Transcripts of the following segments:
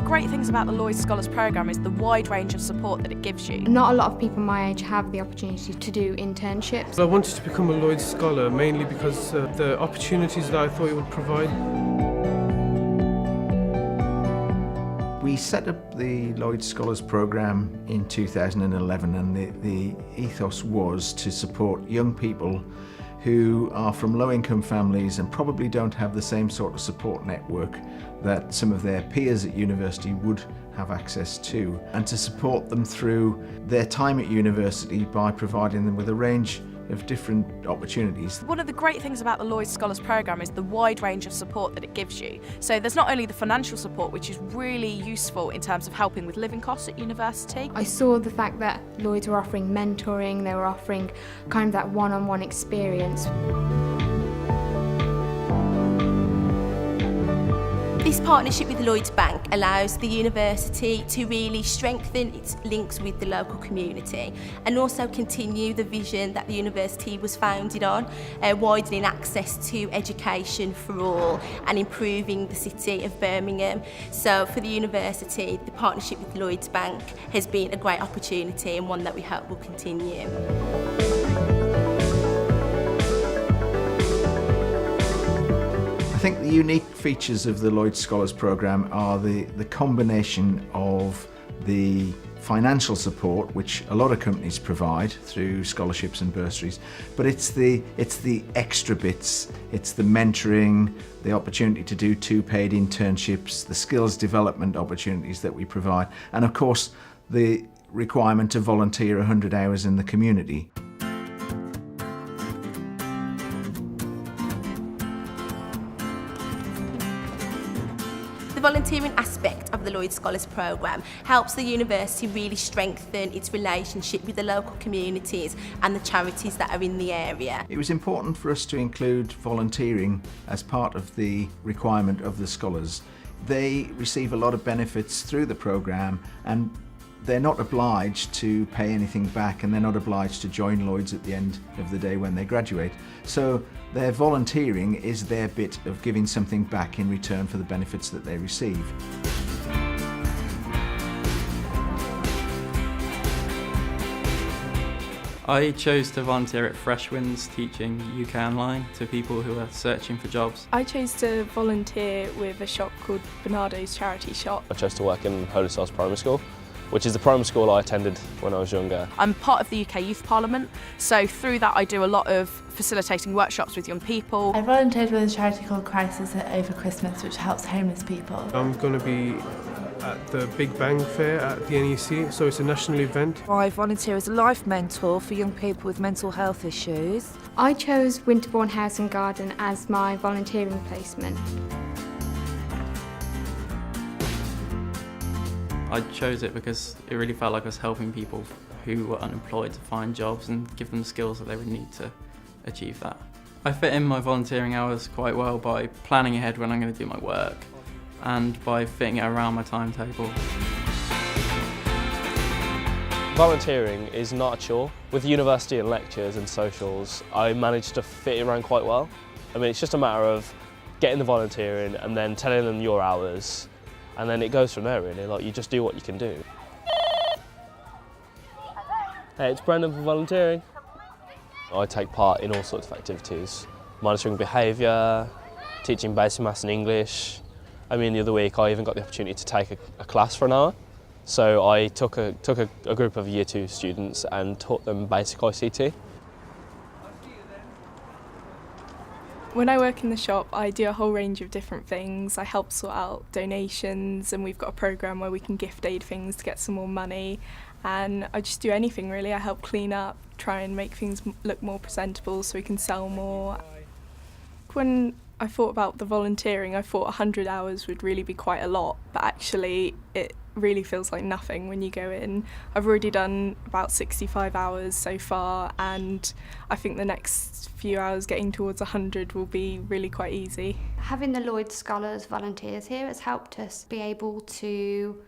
great things about the Lloyds Scholars programme is the wide range of support that it gives you. Not a lot of people my age have the opportunity to do internships. I wanted to become a Lloyds Scholar mainly because of the opportunities that I thought it would provide. We set up the Lloyds Scholars programme in 2011, and the ethos was to support young people who are from low-income families and probably don't have the same sort of support network that some of their peers at university would have access to, and to support them through their time at university by providing them with a range of different opportunities. One of the great things about the Lloyds Scholars programme is the wide range of support that it gives you. So there's not only the financial support, which is really useful in terms of helping with living costs at university. I saw the fact that Lloyds were offering mentoring, they were offering kind of that one-on-one experience. This partnership with Lloyds Bank allows the university to really strengthen its links with the local community and also continue the vision that the university was founded on, widening access to education for all and improving the city of Birmingham. So for the university, the partnership with Lloyds Bank has been a great opportunity and one that we hope will continue. I think the unique features of the Lloyds Scholars programme are the combination of the financial support, which a lot of companies provide through scholarships and bursaries, but it's the extra bits. It's the mentoring, the opportunity to do 2 paid internships, the skills development opportunities that we provide, and of course the requirement to volunteer 100 hours in the community. The volunteering aspect of the Lloyds Scholars programme helps the university really strengthen its relationship with the local communities and the charities that are in the area. It was important for us to include volunteering as part of the requirement of the scholars. They receive a lot of benefits through the programme, and they're not obliged to pay anything back, and they're not obliged to join Lloyds at the end of the day when they graduate. So their volunteering is their bit of giving something back in return for the benefits that they receive. I chose to volunteer at Freshwinds, teaching UK Online to people who are searching for jobs. I chose to volunteer with a shop called Bernardo's Charity Shop. I chose to work in Holy Souls Primary School, which is the primary school I attended when I was younger. I'm part of the UK Youth Parliament, so through that I do a lot of facilitating workshops with young people. I volunteered with a charity called Crisis over Christmas, which helps homeless people. I'm going to be at the Big Bang Fair at the NEC, so it's a national event. I volunteer as a life mentor for young people with mental health issues. I chose Winterbourne House and Garden as my volunteering placement. I chose it because it really felt like I was helping people who were unemployed to find jobs and give them the skills that they would need to achieve that. I fit in my volunteering hours quite well by planning ahead when I'm going to do my work and by fitting it around my timetable. Volunteering is not a chore. With university and lectures and socials, I managed to fit it around quite well. I mean, it's just a matter of getting the volunteering and then telling them your hours, and then it goes from there really. Like, you just do what you can do. Hey, it's Brendan for volunteering. I take part in all sorts of activities, monitoring behaviour, teaching basic maths and English. I mean, the other week I even got the opportunity to take a class for an hour. So I took a group of Year 2 students and taught them basic ICT. When I work in the shop, I do a whole range of different things. I help sort out donations, and we've got a programme where we can gift aid things to get some more money. And I just do anything really. I help clean up, try and make things look more presentable so we can sell more. When I thought about the volunteering, I thought 100 hours would really be quite a lot, but actually it really feels like nothing when you go in. I've already done about 65 hours so far, and I think the next few hours getting towards 100 will be really quite easy. Having the Lloyds Scholars volunteers here has helped us be able to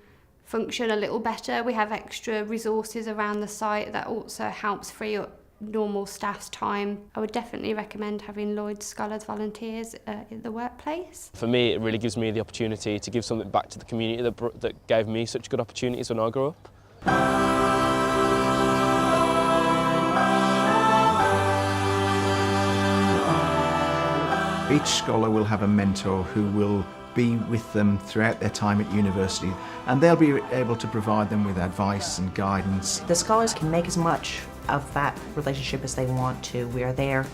function a little better. We have extra resources around the site that also helps free up normal staff's time. I would definitely recommend having Lloyds Scholars volunteers in the workplace. For me, it really gives me the opportunity to give something back to the community that gave me such good opportunities when I grew up. Each scholar will have a mentor who will be with them throughout their time at university, and they'll be able to provide them with advice and guidance. The scholars can make as much of that relationship as they want to. We are there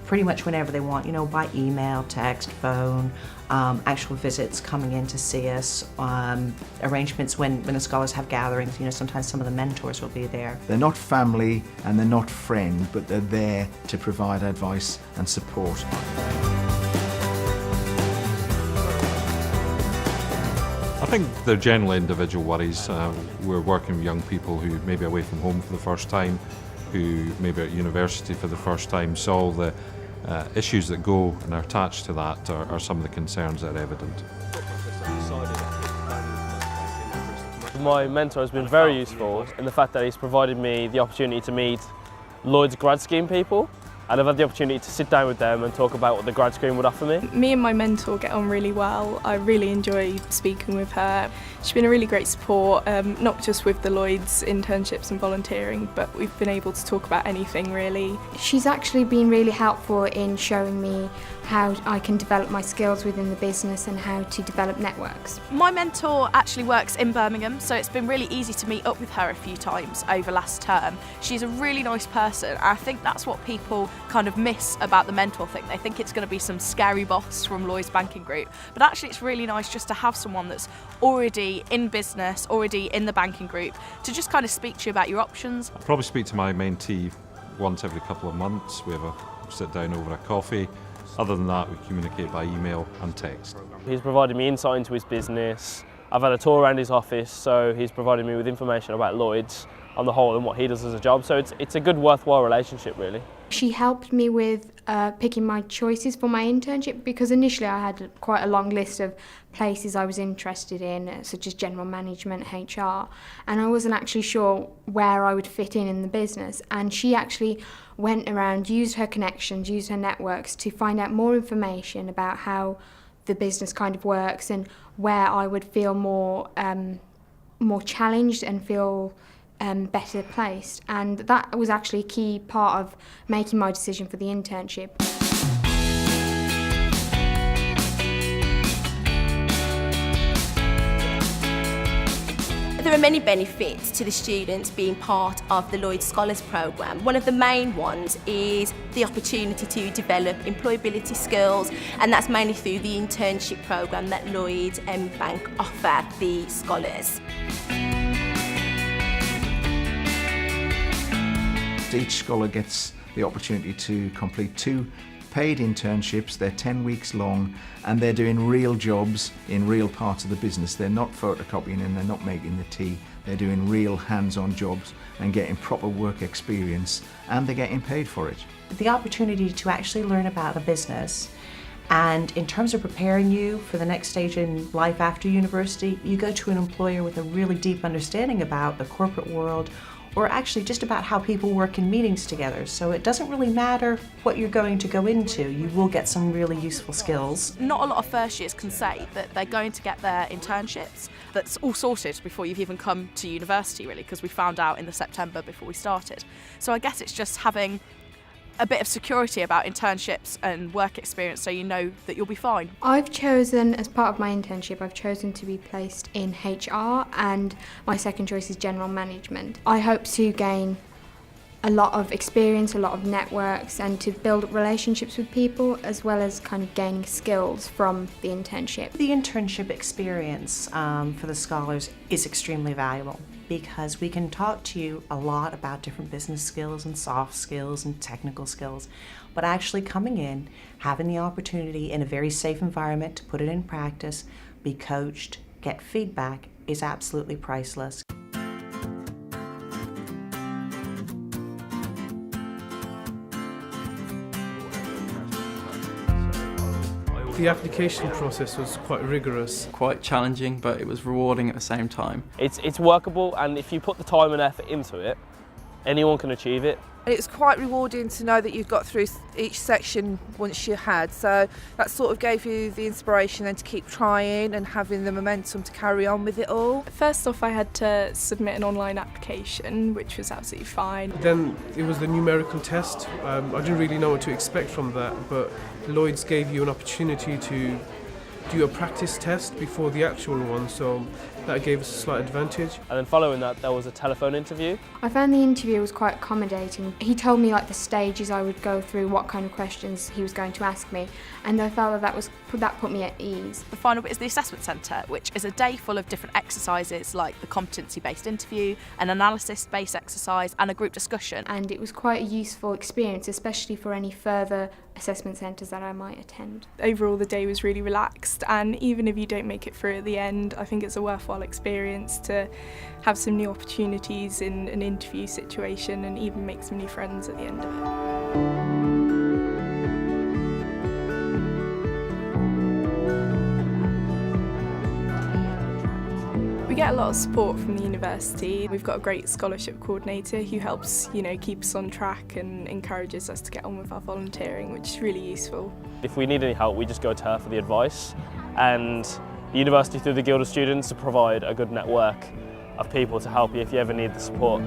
pretty much whenever they want, you know, by email, text, phone, actual visits coming in to see us, arrangements when the scholars have gatherings, you know, sometimes some of the mentors will be there. They're not family and they're not friend, but they're there to provide advice and support. I think they're generally individual worries. We're working with young people who may be away from home for the first time, who may be at university for the first time, so all the issues that go and are attached to that are some of the concerns that are evident. My mentor has been very useful in the fact that he's provided me the opportunity to meet Lloyds grad scheme people, and I've had the opportunity to sit down with them and talk about what the grad scheme would offer me. Me and my mentor get on really well. I really enjoy speaking with her. She's been a really great support, not just with the Lloyds internships and volunteering, but we've been able to talk about anything really. She's actually been really helpful in showing me how I can develop my skills within the business and how to develop networks. My mentor actually works in Birmingham, so it's been really easy to meet up with her a few times over last term. She's a really nice person, and I think that's what people kind of miss about the mentor thing. They think it's going to be some scary boss from Lloyds Banking Group, but actually it's really nice just to have someone that's already in business, already in the banking group, to just kind of speak to you about your options. I probably speak to my mentee once every couple of months. We have a sit down over a coffee. Other than that, we communicate by email and text. He's provided me insight into his business. I've had a tour around his office, so he's provided me with information about Lloyds on the whole and what he does as a job. So it's a good, worthwhile relationship, really. She helped me with picking my choices for my internship, because initially I had quite a long list of places I was interested in, such as general management, HR, and I wasn't actually sure where I would fit in the business. And she actually went around, used her connections, used her networks to find out more information about how the business kind of works and where I would feel more challenged and feel better placed, and that was actually a key part of making my decision for the internship. There are many benefits to the students being part of the Lloyds Scholars programme. One of the main ones is the opportunity to develop employability skills, and that's mainly through the internship programme that Lloyds Bank offer the scholars. Each scholar gets the opportunity to complete 2 paid internships. They're 10 weeks long, and they're doing real jobs in real parts of the business. They're not photocopying and they're not making the tea. They're doing real hands-on jobs and getting proper work experience, and they're getting paid for it. The opportunity to actually learn about the business, and in terms of preparing you for the next stage in life after university, you go to an employer with a really deep understanding about the corporate world, or actually just about how people work in meetings together. So it doesn't really matter what you're going to go into, you will get some really useful skills. Not a lot of first years can say that they're going to get their internships. That's all sorted before you've even come to university, really, because we found out in the September before we started. So I guess it's just having a bit of security about internships and work experience, so you know that you'll be fine. I've chosen, as part of my internship, I've chosen to be placed in HR, and my second choice is general management. I hope to gain a lot of experience, a lot of networks, and to build relationships with people, as well as kind of gaining skills from the internship. The internship experience for the scholars is extremely valuable, because we can talk to you a lot about different business skills and soft skills and technical skills, but actually coming in, having the opportunity in a very safe environment to put it in practice, be coached, get feedback is absolutely priceless. The application process was quite rigorous. Quite challenging, but it was rewarding at the same time. It's workable, and if you put the time and effort into it, anyone can achieve it. And it was quite rewarding to know that you got through each section once you had, so that sort of gave you the inspiration then to keep trying and having the momentum to carry on with it all. First off, I had to submit an online application, which was absolutely fine. Then it was the numerical test. I didn't really know what to expect from that, but Lloyds gave you an opportunity to do a practice test before the actual one, so that gave us a slight advantage. And then following that, there was a telephone interview. I found the interview was quite accommodating. He told me like the stages I would go through, what kind of questions he was going to ask me, and I felt that put me at ease. The final bit is the assessment centre, which is a day full of different exercises like the competency-based interview, an analysis-based exercise and a group discussion. And it was quite a useful experience, especially for any further assessment centres that I might attend. Overall, the day was really relaxed, and even if you don't make it through at the end, I think it's a worthwhile experience to have some new opportunities in an interview situation and even make some new friends at the end of it. We get a lot of support from the university. We've got a great scholarship coordinator who helps, keep us on track and encourages us to get on with our volunteering, which is really useful. If we need any help, we just go to her for the advice, and the university through the Guild of Students to provide a good network of people to help you if you ever need the support.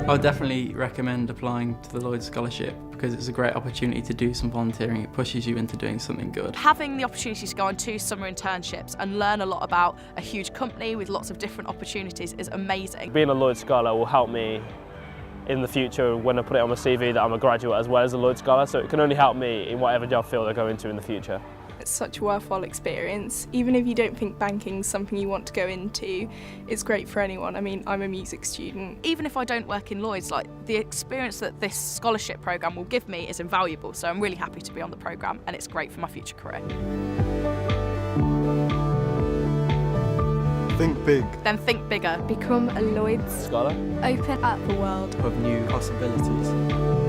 I would definitely recommend applying to the Lloyds Scholarship because it's a great opportunity to do some volunteering. It pushes you into doing something good. Having the opportunity to go on 2 summer internships and learn a lot about a huge company with lots of different opportunities is amazing. Being a Lloyds Scholar will help me in the future when I put it on my CV that I'm a graduate as well as a Lloyds Scholar, so it can only help me in whatever job field I go into in the future. It's such a worthwhile experience. Even if you don't think banking's something you want to go into, it's great for anyone. I mean, I'm a music student. Even if I don't work in Lloyds, the experience that this scholarship programme will give me is invaluable, so I'm really happy to be on the programme and it's great for my future career. Think big. Then think bigger. Become a Lloyds Scholar. Open up the world Of new possibilities.